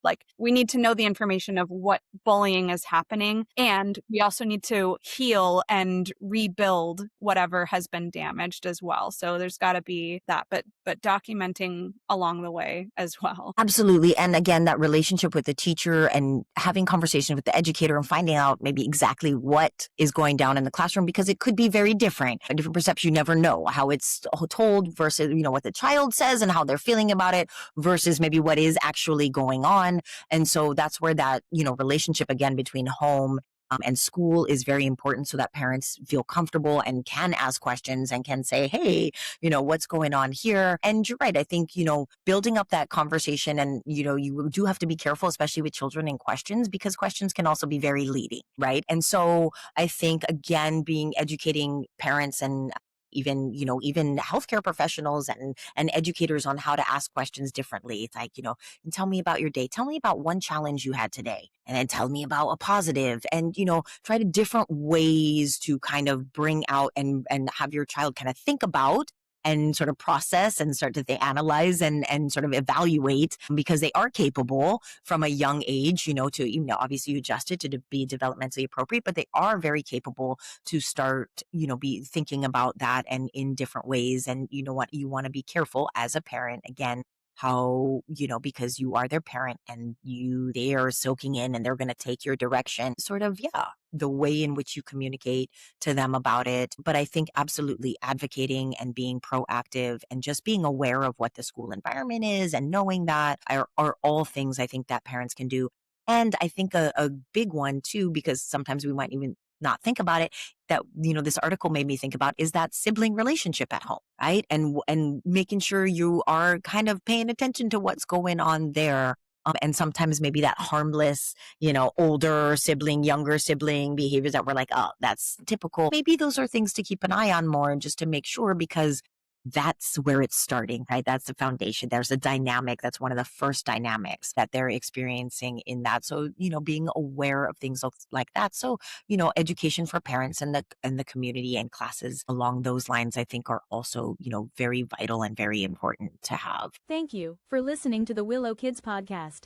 Like, we need to know the information of what bullying is happening. And we also need to heal and rebuild whatever has been damaged as well. So there's got to be that, but documenting along the way as well. Absolutely. And again, that relationship with the teacher and having conversation with the educator and finding out maybe exactly what is going down in the classroom, because it could be very different. A different perception. You never know how it's told versus, what the child says and how they're feeling about it versus maybe what is actually going on. And so that's where that, relationship again between home and school is very important, so that parents feel comfortable and can ask questions and can say, hey, what's going on here? And you're right. I think, building up that conversation, and, you do have to be careful, especially with children and questions, because questions can also be very leading, right? And so I think, again, educating parents and even healthcare professionals and educators on how to ask questions differently. It's like, tell me about your day. Tell me about one challenge you had today, and then tell me about a positive, and, try to different ways to kind of bring out and have your child kind of think about and sort of process and start to analyze and sort of evaluate, because they are capable from a young age, to, obviously you adjust it to be developmentally appropriate, but they are very capable to start, be thinking about that and in different ways. And you know what, you want to be careful as a parent, again, how, because you are their parent and they are soaking in and they're going to take your direction, sort of, the way in which you communicate to them about it. But I think absolutely advocating and being proactive and just being aware of what the school environment is and knowing that are all things I think that parents can do. And I think a big one too, because sometimes we might even not think about it, that, this article made me think about, is that sibling relationship at home, right? And making sure you are kind of paying attention to what's going on there. And sometimes maybe that harmless, older sibling, younger sibling behaviors that we're like, oh, that's typical. Maybe those are things to keep an eye on more, and just to make sure, because that's where it's starting, right? That's the foundation. There's a dynamic. That's one of the first dynamics that they're experiencing in that. So, being aware of things like that. So, education for parents and the community and classes along those lines, I think, are also, very vital and very important to have. Thank you for listening to the Willow Kids podcast.